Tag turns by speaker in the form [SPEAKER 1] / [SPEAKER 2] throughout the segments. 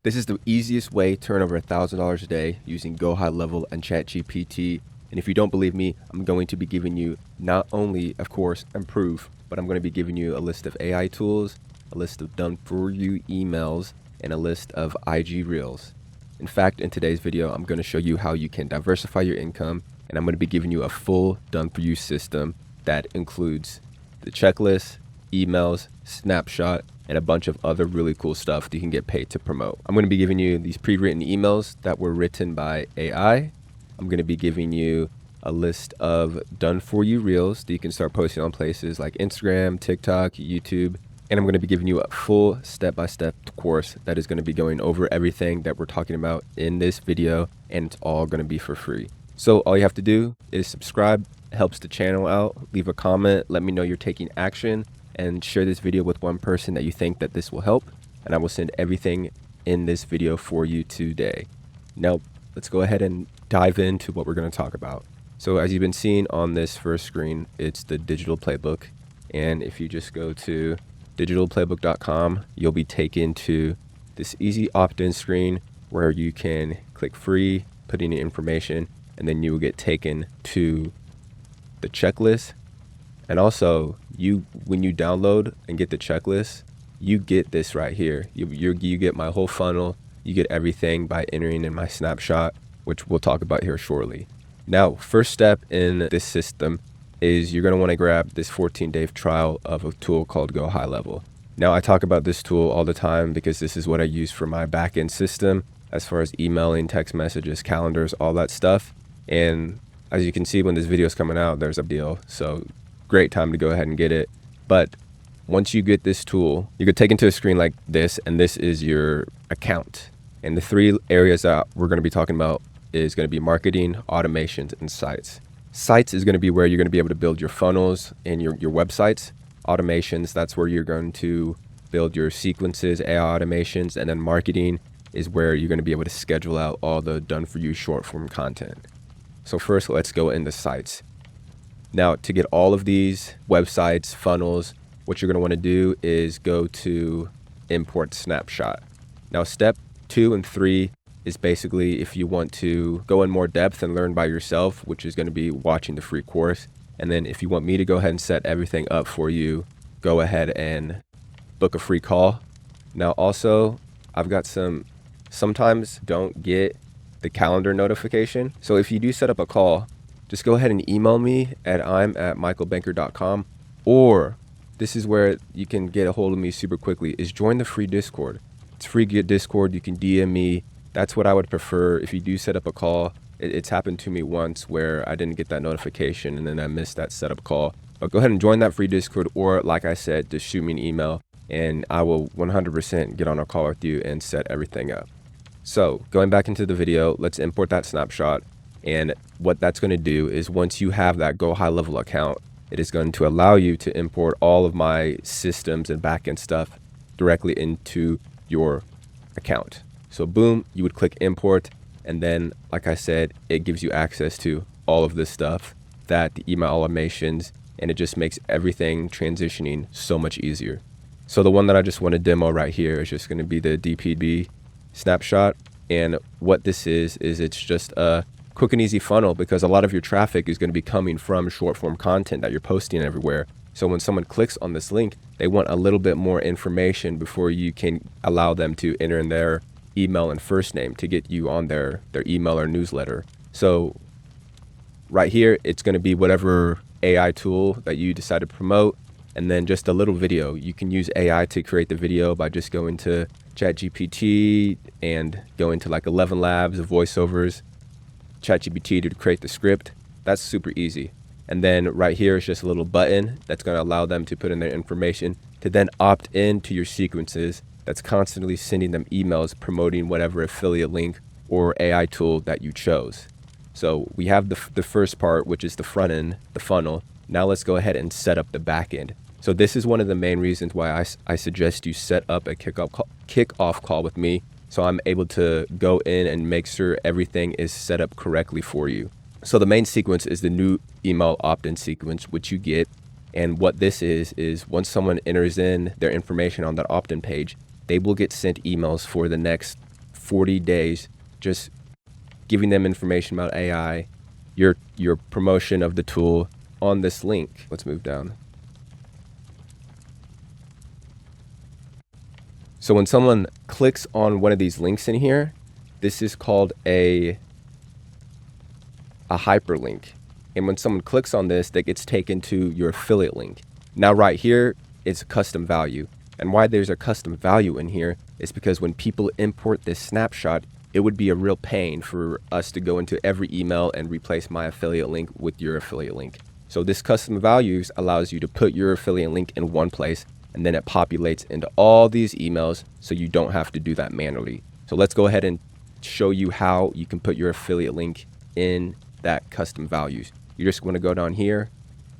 [SPEAKER 1] This is the easiest way to earn over $1,000 a day using Go High Level and ChatGPT. And if you don't believe me, I'm going to be giving you not only, of course, proof, but I'm going to be giving you a list of AI tools, a list of done for you emails, and a list of IG Reels. In fact, in today's video, I'm going to show you how you can diversify your income, and I'm going to be giving you a full done for you system that includes the checklist, emails, snapshot, and a bunch of other really cool stuff that you can get paid to promote. I'm going to be giving you these pre-written emails that were written by AI. I'm going to be giving you a list of done for you reels that you can start posting on places like Instagram, TikTok, YouTube. And I'm going to be giving you a full step-by-step course that is going to be going over everything that we're talking about in this video, and it's all going to be for free. So all you have to do is subscribe, it helps the channel out, leave a comment, let me know you're taking action, and share this video with one person that you think that this will help, and I will send everything in this video for you today. Now, let's go ahead and dive into what we're going to talk about. So as you've been seeing on this first screen, it's the digital playbook, and if you just go to digitalplaybook.com, you'll be taken to this easy opt-in screen where you can click free, put in your information, and then you will get taken to the checklist. And also, when you download and get the checklist, you get this right here. You get my whole funnel. You get everything by entering in my snapshot, which we'll talk about here shortly. Now, first step in this system is you're going to want to grab this 14-day trial of a tool called Go High Level. Now, I talk about this tool all the time because this is what I use for my backend system as far as emailing, text messages, calendars, all that stuff. And as you can see, when this video is coming out, there's a deal. So great time to go ahead and get it. But once you get this tool, you get taken to a screen like this, and this is your account. And the three areas that we're going to be talking about is going to be marketing, automations, and sites. Sites is going to be where you're going to be able to build your funnels and your websites. Automations, that's where you're going to build your sequences, AI automations, and then marketing is where you're going to be able to schedule out all the done for you short form content. So first, let's go into sites. Now, to get all of these websites, funnels, what you're going to want to do is go to import snapshot. Now, step 2 and 3 is basically if you want to go in more depth and learn by yourself, which is going to be watching the free course. And then if you want me to go ahead and set everything up for you, go ahead and book a free call. Now, also, I've got sometimes don't get the calendar notification. So if you do set up a call, just go ahead and email me at im@michaelbanker.com, or this is where you can get a hold of me super quickly, is join the free Discord. It's free Discord. You can DM me. That's what I would prefer. If you do set up a call, it's happened to me once where I didn't get that notification and then I missed that setup call. But go ahead and join that free Discord, or like I said, just shoot me an email and I will 100% get on a call with you and set everything up. So going back into the video, let's import that snapshot. And what that's going to do is once you have that Go High Level account, it is going to allow you to import all of my systems and backend stuff directly into your account. So boom, you would click import, and then like I said, it gives you access to all of this stuff, that the email automations, and it just makes everything transitioning so much easier. So the one that I just want to demo right here is just going to be the DPB snapshot. And what this is it's just a quick and easy funnel, because a lot of your traffic is going to be coming from short form content that you're posting everywhere. So when someone clicks on this link, they want a little bit more information before you can allow them to enter in their email and first name to get you on their email or newsletter. So right here, it's going to be whatever AI tool that you decide to promote, and then just a little video. You can use AI to create the video by just going to ChatGPT and going to like 11 Labs of voiceovers, ChatGPT to create the script. That's super easy. And then right here is just a little button that's going to allow them to put in their information to then opt in to your sequences that's constantly sending them emails promoting whatever affiliate link or AI tool that you chose. So we have the first part, which is the front end, the funnel. Now let's go ahead and set up the back end. So this is one of the main reasons why I suggest you set up a kickoff call with me, so I'm able to go in and make sure everything is set up correctly for you. So the main sequence is the new email opt-in sequence, which you get. And what this is once someone enters in their information on that opt-in page, they will get sent emails for the next 40 days, just giving them information about AI, your promotion of the tool on this link. Let's move down. So when someone clicks on one of these links in here, this is called a hyperlink. And when someone clicks on this, that gets taken to your affiliate link. Now right here, it's a custom value. And why there's a custom value in here is because when people import this snapshot, it would be a real pain for us to go into every email and replace my affiliate link with your affiliate link. So this custom values allows you to put your affiliate link in one place, and then it populates into all these emails so you don't have to do that manually. So let's go ahead and show you how you can put your affiliate link in that custom values. You just want to go down here.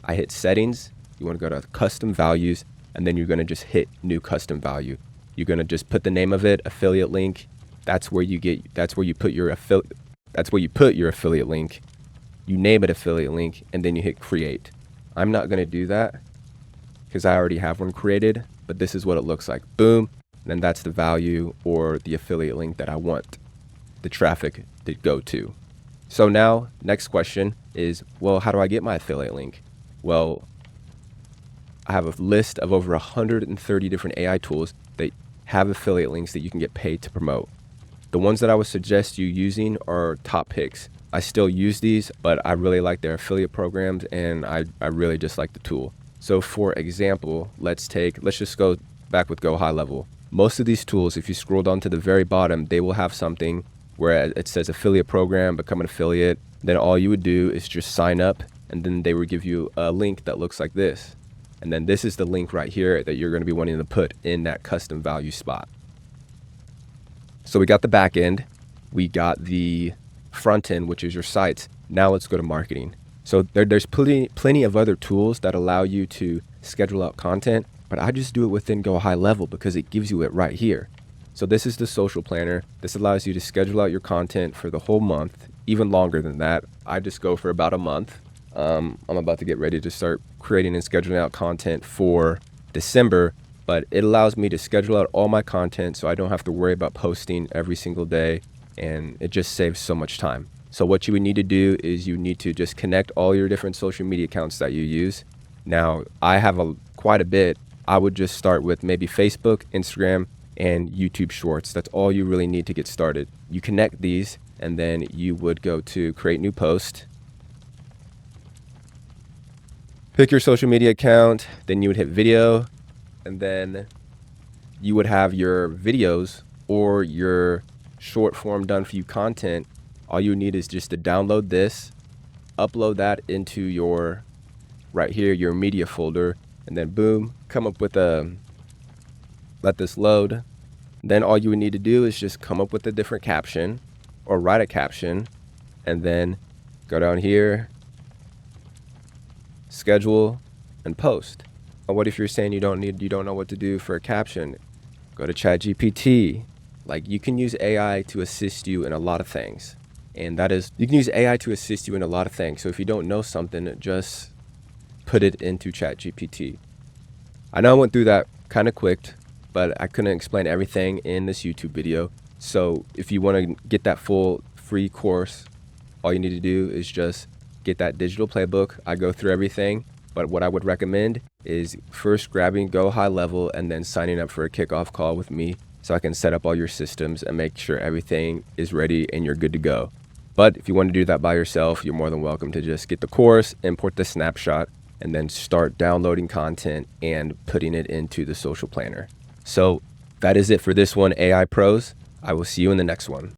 [SPEAKER 1] I hit settings. You want to go to custom values, and then you're going to just hit new custom value. You're going to just put the name of it, affiliate link. That's where you put your affiliate link. You name it affiliate link, and then you hit create. I'm not going to do that because I already have one created, but this is what it looks like. Boom. And then that's the value or the affiliate link that I want the traffic to go to. So now, next question is, well, how do I get my affiliate link? Well, I have a list of over 130 different AI tools that have affiliate links that you can get paid to promote. The ones that I would suggest you using are top picks. I still use these, but I really like their affiliate programs, and I really just like the tool. So for example, let's just go back with Go High Level. Most of these tools, if you scroll down to the very bottom, they will have something where it says affiliate program, become an affiliate. Then all you would do is just sign up, and then they would give you a link that looks like this. And then this is the link right here that you're going to be wanting to put in that custom value spot. So we got the back end, we got the front end, which is your sites. Now let's go to marketing. So there's plenty of other tools that allow you to schedule out content, but I just do it within Go High Level because it gives you it right here. So this is the social planner. This allows you to schedule out your content for the whole month, even longer than that. I just go for about a month. I'm about to get ready to start creating and scheduling out content for December, but it allows me to schedule out all my content so I don't have to worry about posting every single day, and it just saves so much time. So what you would need to do is you need to just connect all your different social media accounts that you use. Now, I have quite a bit. I would just start with maybe Facebook, Instagram, and YouTube Shorts. That's all you really need to get started. You connect these, and then you would go to create new post. Pick your social media account, then you would hit video, and then you would have your videos or your short form done for you content. All you need is just to download this, upload that into your, right here, your media folder, and then boom, come up with let this load. Then all you would need to do is just come up with a different caption or write a caption, and then go down here, schedule, and post. Or what if you're saying you don't know what to do for a caption? Go to ChatGPT. Like, you can use AI to assist you in a lot of things. And that is, you can use AI to assist you in a lot of things. So if you don't know something, just put it into ChatGPT. I know I went through that kind of quick, but I couldn't explain everything in this YouTube video. So if you want to get that full free course, all you need to do is just get that digital playbook. I go through everything, but what I would recommend is first grabbing Go High Level and then signing up for a kickoff call with me so I can set up all your systems and make sure everything is ready and you're good to go. But if you want to do that by yourself, you're more than welcome to just get the course, import the snapshot, and then start downloading content and putting it into the social planner. So that is it for this one, AI Pros. I will see you in the next one.